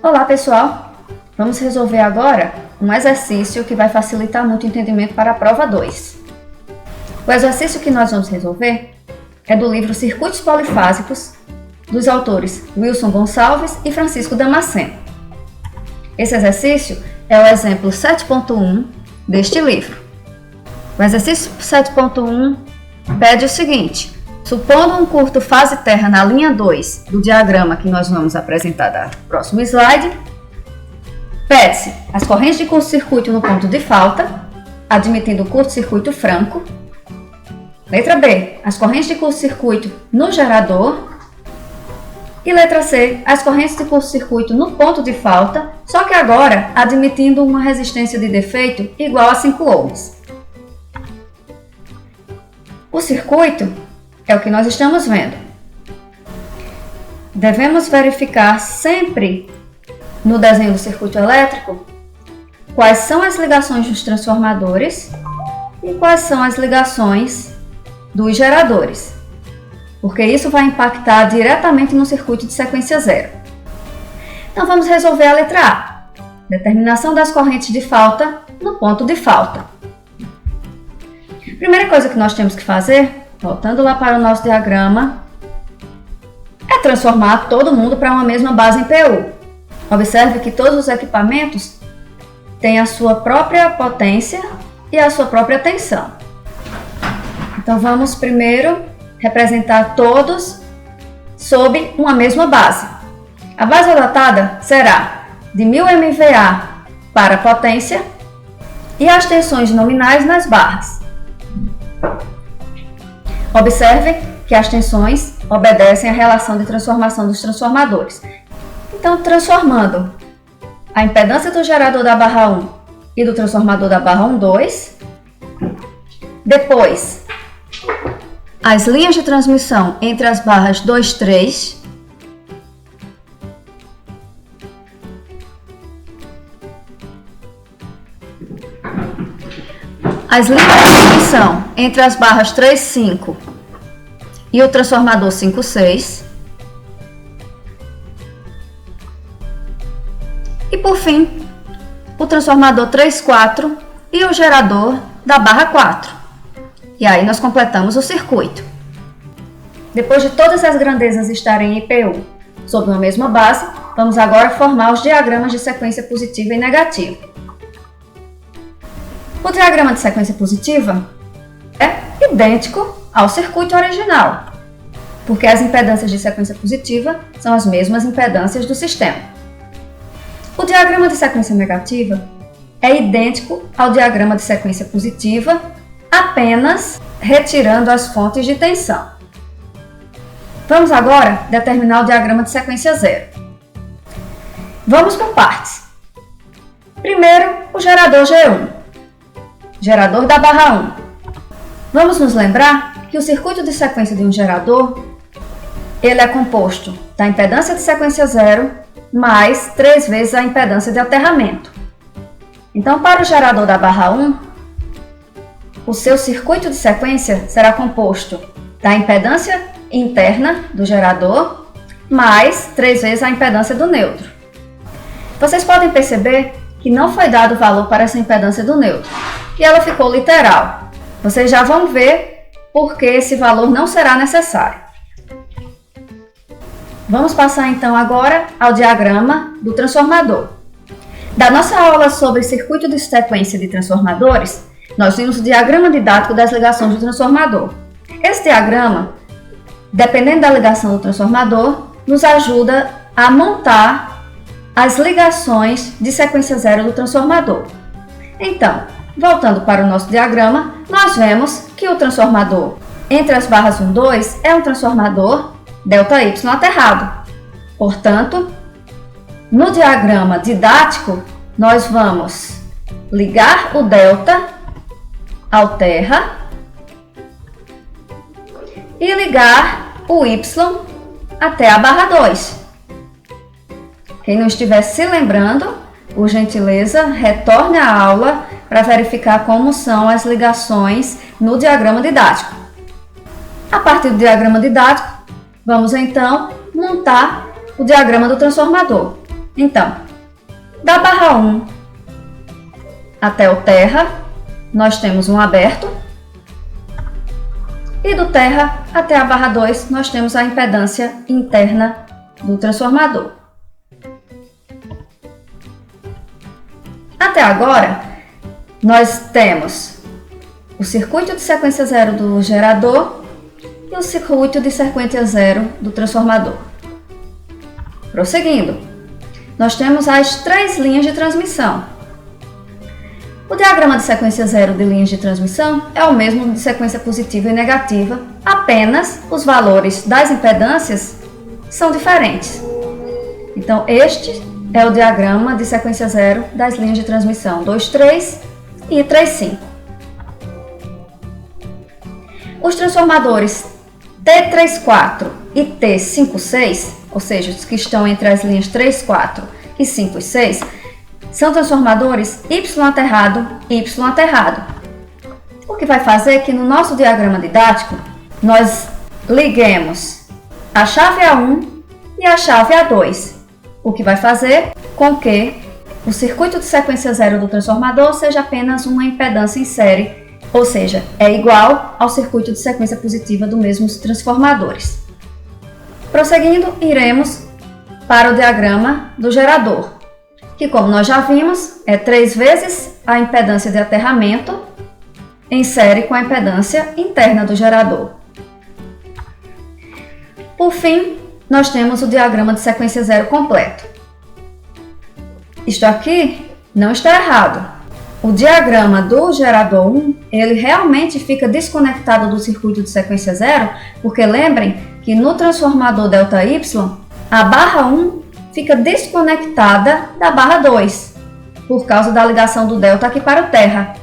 Olá pessoal, vamos resolver agora um exercício que vai facilitar muito o entendimento para a prova 2. O exercício que nós vamos resolver é do livro Circuitos Polifásicos, dos autores Wilson Gonçalves e Francisco Damasceno. Esse exercício é o exemplo 7.1 deste livro. O exercício 7.1 pede o seguinte: supondo um curto fase terra na linha 2 do diagrama que nós vamos apresentar no próximo slide, pede-se as correntes de curto-circuito no ponto de falta, admitindo curto-circuito franco. Letra B, as correntes de curto-circuito no gerador. E letra C, as correntes de curto-circuito no ponto de falta, só que agora admitindo uma resistência de defeito igual a 5 ohms. O circuito é o que nós estamos vendo. Devemos verificar sempre no desenho do circuito elétrico quais são as ligações dos transformadores e quais são as ligações dos geradores, porque isso vai impactar diretamente no circuito de sequência zero. Então vamos resolver a letra A, determinação das correntes de falta no ponto de falta. Primeira coisa que nós temos que fazer, voltando lá para o nosso diagrama, é transformar todo mundo para uma mesma base em PU. Observe que todos os equipamentos têm a sua própria potência e a sua própria tensão. Então vamos primeiro representar todos sob uma mesma base. A base adotada será de 1000 MVA para a potência e as tensões nominais nas barras. Observe que as tensões obedecem à relação de transformação dos transformadores. Então, transformando a impedância do gerador da barra 1 e do transformador da barra 1,2, depois as linhas de transmissão entre as barras 2, 3, as linhas de transmissão entre as barras 3, 5 e o transformador 5, 6. E por fim, o transformador 3, 4 e o gerador da barra 4. E aí nós completamos o circuito. Depois de todas as grandezas estarem em IPU sob uma mesma base, vamos agora formar os diagramas de sequência positiva e negativa. O diagrama de sequência positiva é idêntico ao circuito original, porque as impedâncias de sequência positiva são as mesmas impedâncias do sistema. O diagrama de sequência negativa é idêntico ao diagrama de sequência positiva, apenas retirando as fontes de tensão. Vamos agora determinar o diagrama de sequência zero. Vamos por partes. Primeiro, o gerador G1, gerador da barra 1. Vamos nos lembrar que o circuito de sequência de um gerador ele é composto da impedância de sequência zero mais 3 vezes a impedância de aterramento. Então, para o gerador da barra 1, o seu circuito de sequência será composto da impedância interna do gerador mais 3 vezes a impedância do neutro. Vocês podem perceber que não foi dado valor para essa impedância do neutro e ela ficou literal. Vocês já vão ver por que esse valor não será necessário. Vamos passar então agora ao diagrama do transformador. Da nossa aula sobre circuito de sequência de transformadores, nós vimos o diagrama didático das ligações do transformador. Esse diagrama, dependendo da ligação do transformador, nos ajuda a montar as ligações de sequência zero do transformador. Então, voltando para o nosso diagrama, nós vemos que o transformador entre as barras 1, 2 é um transformador ΔY aterrado. Portanto, no diagrama didático, nós vamos ligar o delta ao terra e ligar o Y até a barra 2. Quem não estiver se lembrando, por gentileza, retorne à aula para verificar como são as ligações no diagrama didático. A partir do diagrama didático, vamos então montar o diagrama do transformador. Então, da barra 1 até o terra, nós temos um aberto. E do terra até a barra 2, nós temos a impedância interna do transformador. Até agora, nós temos o circuito de sequência zero do gerador e o circuito de sequência zero do transformador. Prosseguindo, nós temos as 3 linhas de transmissão. O diagrama de sequência zero de linhas de transmissão é o mesmo de sequência positiva e negativa, apenas os valores das impedâncias são diferentes. Então, este é o diagrama de sequência zero das linhas de transmissão 2,3 e 3,5. Os transformadores T34 e T56, ou seja, os que estão entre as linhas 3,4 e 5,6, são transformadores Y aterrado e Y aterrado. O que vai fazer é que no nosso diagrama didático nós liguemos a chave A1 e a chave A2, o que vai fazer com que o circuito de sequência zero do transformador seja apenas uma impedância em série, ou seja, é igual ao circuito de sequência positiva dos mesmos transformadores. Prosseguindo, iremos para o diagrama do gerador, que, como nós já vimos, é 3 vezes a impedância de aterramento em série com a impedância interna do gerador. Por fim, nós temos o diagrama de sequência zero completo. Isto aqui não está errado. O diagrama do gerador 1, ele realmente fica desconectado do circuito de sequência zero, porque lembrem que no transformador ΔY, a barra 1 fica desconectada da barra 2, por causa da ligação do delta aqui para o terra.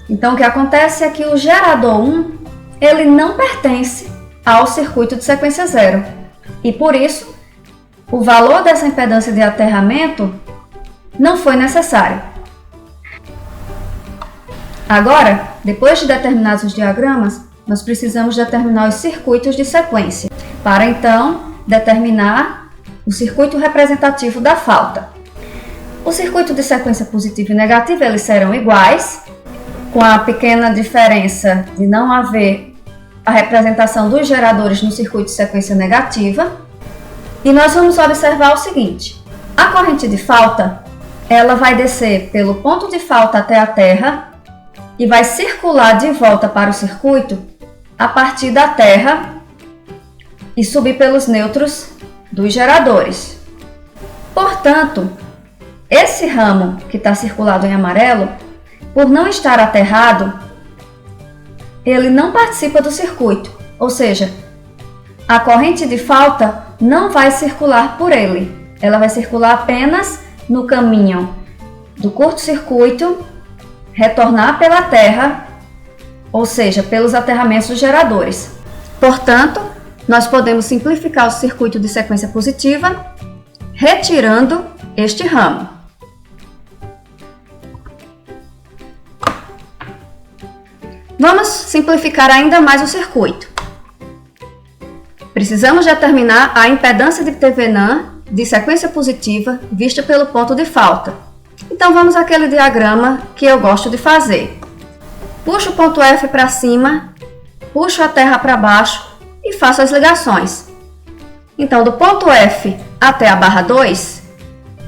Então, o que acontece é que o gerador 1, ele não pertence ao circuito de sequência zero. E por isso, o valor dessa impedância de aterramento não foi necessário. Agora, depois de determinados os diagramas, nós precisamos determinar os circuitos de sequência, para então determinar o circuito representativo da falta. O circuito de sequência positiva e negativa, eles serão iguais, com a pequena diferença de não haver a representação dos geradores no circuito de sequência negativa. E nós vamos observar o seguinte: a corrente de falta, ela vai descer pelo ponto de falta até a terra e vai circular de volta para o circuito a partir da terra e subir pelos nêutrons dos geradores. Portanto, esse ramo que está circulado em amarelo, por não estar aterrado, ele não participa do circuito, ou seja, a corrente de falta não vai circular por ele, ela vai circular apenas no caminho do curto-circuito, retornar pela terra, ou seja, pelos aterramentos dos geradores. Portanto, nós podemos simplificar o circuito de sequência positiva retirando este ramo. Vamos simplificar ainda mais o circuito. Precisamos determinar a impedância de TVNAN de sequência positiva vista pelo ponto de falta. Então vamos àquele diagrama que eu gosto de fazer. Puxo o ponto F para cima, puxo a terra para baixo e faço as ligações. Então, do ponto F até a barra 2,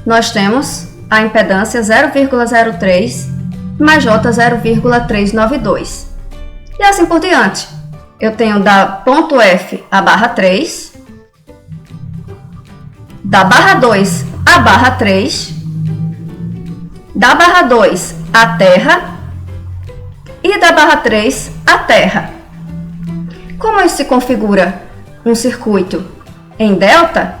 nós temos a impedância 0,03 mais J 0,392. E assim por diante. Eu tenho da ponto F a barra 3, da barra 2 a barra 3, da barra 2 à terra e da barra 3 à terra. Como se configura um circuito em delta,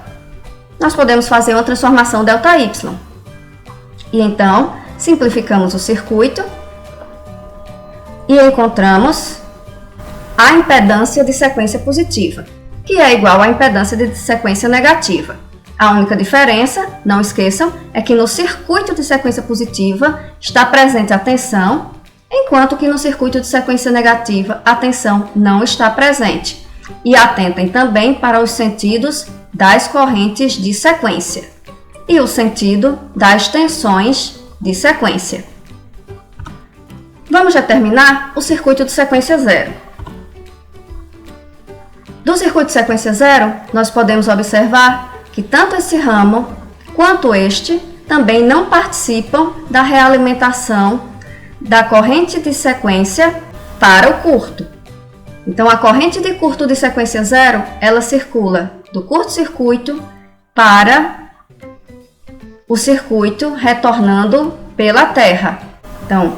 nós podemos fazer uma transformação ΔY. E então, simplificamos o circuito e encontramos a impedância de sequência positiva, que é igual à impedância de sequência negativa. A única diferença, não esqueçam, é que no circuito de sequência positiva está presente a tensão, enquanto que no circuito de sequência negativa a tensão não está presente. E atentem também para os sentidos das correntes de sequência e o sentido das tensões de sequência. Vamos determinar o circuito de sequência zero. Do circuito de sequência zero, nós podemos observar que tanto esse ramo quanto este também não participam da realimentação da corrente de sequência para o curto. Então, a corrente de curto de sequência zero, ela circula do curto-circuito para o circuito retornando pela terra. Então,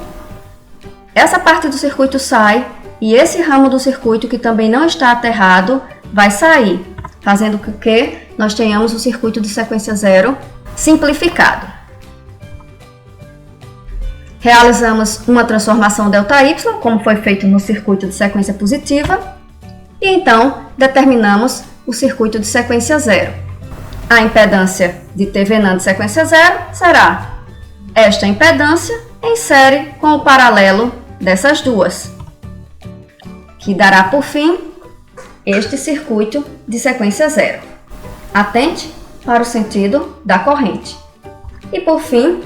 essa parte do circuito sai e esse ramo do circuito que também não está aterrado vai sair, fazendo com que nós tenhamos o circuito de sequência zero simplificado. Realizamos uma transformação ΔY, como foi feito no circuito de sequência positiva, e então determinamos o circuito de sequência zero. A impedância de Thevenin de sequência zero será esta impedância em série com o paralelo dessas duas, que dará por fim este circuito de sequência zero. Atente para o sentido da corrente. E por fim,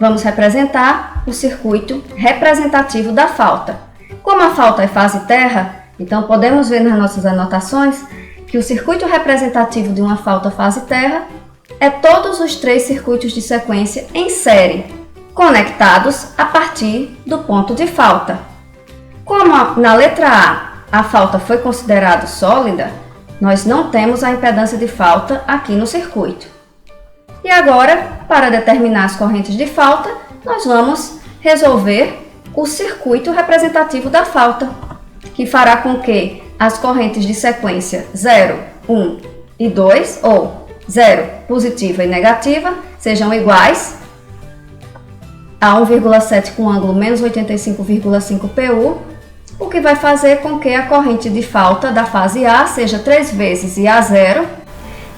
vamos representar o circuito representativo da falta. Como a falta é fase terra, então podemos ver nas nossas anotações que o circuito representativo de uma falta fase terra é todos os três circuitos de sequência em série, conectados a partir do ponto de falta. Como na letra A falta foi considerada sólida, nós não temos a impedância de falta aqui no circuito. E agora, para determinar as correntes de falta, nós vamos resolver o circuito representativo da falta, que fará com que as correntes de sequência 0, 1 e 2, ou 0 positiva e negativa, sejam iguais a 1,7 com ângulo menos 85,5 PU, o que vai fazer com que a corrente de falta da fase A seja 3 vezes IA0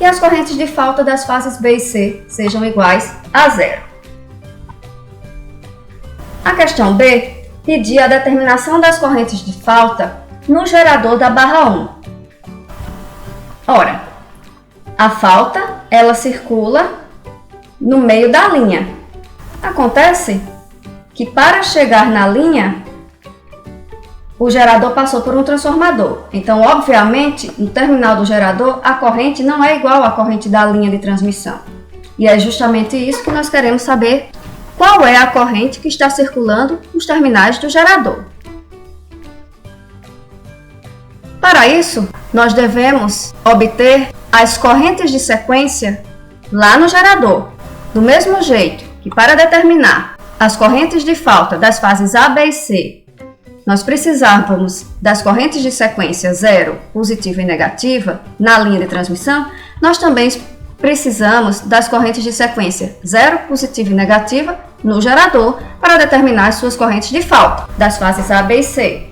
e as correntes de falta das fases B e C sejam iguais a 0. A questão B pedia a determinação das correntes de falta no gerador da barra 1. Ora, a falta ela circula no meio da linha. Acontece que para chegar na linha, o gerador passou por um transformador. Então, obviamente, no terminal do gerador, a corrente não é igual à corrente da linha de transmissão. E é justamente isso que nós queremos saber, qual é a corrente que está circulando nos terminais do gerador. Para isso, nós devemos obter as correntes de sequência lá no gerador. Do mesmo jeito que para determinar as correntes de falta das fases A, B e C, nós precisávamos das correntes de sequência 0, positiva e negativa, na linha de transmissão, nós também precisamos das correntes de sequência 0, positiva e negativa, no gerador, para determinar as suas correntes de falta, das fases A, B e C.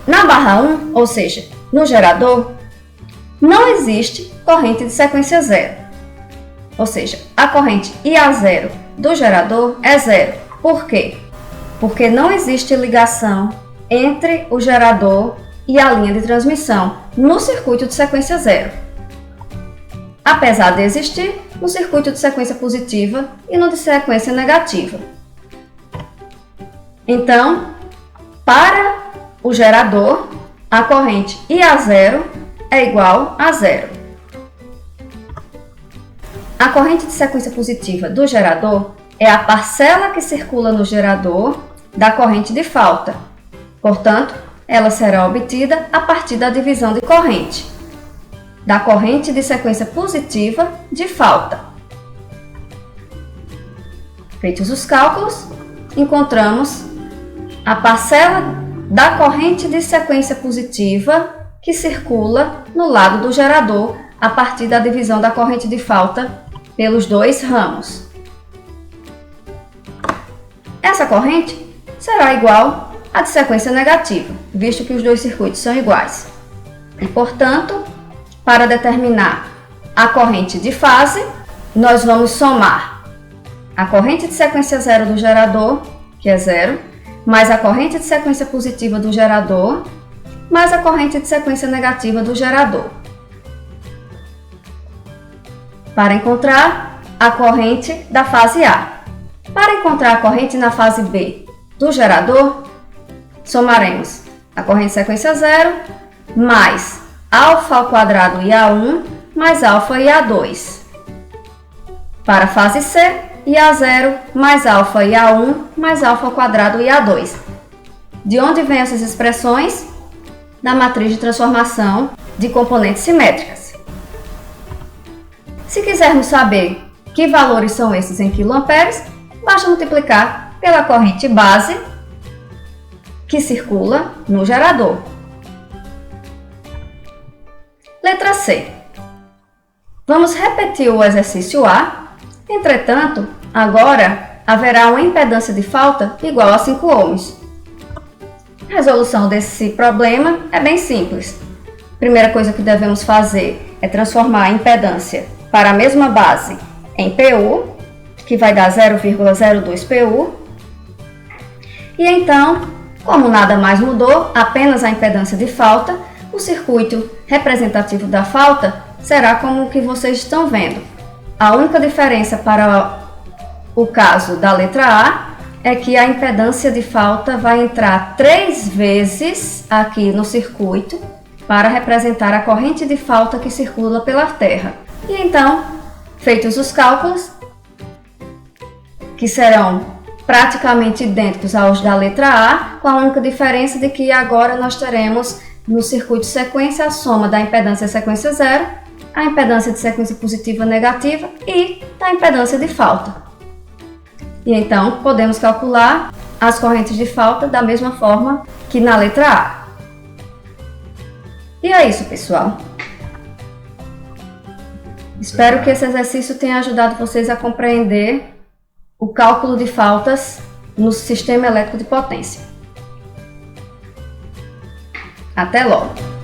Na barra 1, ou seja, no gerador, não existe corrente de sequência 0. Ou seja, a corrente IA0 do gerador é 0. Por quê? Porque não existe ligação entre o gerador e a linha de transmissão no circuito de sequência 0. Apesar de existir no circuito de sequência positiva e no de sequência negativa. Então, para o gerador, a corrente IA0 é igual a 0. A corrente de sequência positiva do gerador é a parcela que circula no gerador da corrente de falta. Portanto, ela será obtida a partir da divisão de corrente, da corrente de sequência positiva de falta. Feitos os cálculos, encontramos a parcela da corrente de sequência positiva que circula no lado do gerador a partir da divisão da corrente de falta pelos dois ramos. Essa corrente será igual à de sequência negativa, visto que os dois circuitos são iguais. E, portanto, para determinar a corrente de fase, nós vamos somar a corrente de sequência zero do gerador, que é 0, mais a corrente de sequência positiva do gerador, mais a corrente de sequência negativa do gerador, para encontrar a corrente da fase A. Para encontrar a corrente na fase B do gerador, somaremos a corrente de sequência 0 mais alfa ao quadrado IA1 mais alfa IA2. Para a fase C, IA0 mais alfa IA1 mais alfa ao quadrado IA2. De onde vêm essas expressões? Da matriz de transformação de componentes simétricas. Se quisermos saber que valores são esses em quiloamperes, basta multiplicar pela corrente base que circula no gerador. Letra C. Vamos repetir o exercício A. Entretanto, agora haverá uma impedância de falta igual a 5 ohms. A resolução desse problema é bem simples. A primeira coisa que devemos fazer é transformar a impedância para a mesma base em PU, que vai dar 0,02 PU. E então, como nada mais mudou, apenas a impedância de falta, o circuito representativo da falta será como o que vocês estão vendo. A única diferença para o caso da letra A é que a impedância de falta vai entrar 3 vezes aqui no circuito para representar a corrente de falta que circula pela terra. E então, feitos os cálculos, que serão praticamente idênticos aos da letra A, com a única diferença de que agora nós teremos no circuito sequência a soma da impedância sequência 0, a impedância de sequência positiva negativa e da impedância de falta. E então podemos calcular as correntes de falta da mesma forma que na letra A. E é isso, pessoal. Espero que esse exercício tenha ajudado vocês a compreender o cálculo de faltas no sistema elétrico de potência. Até logo!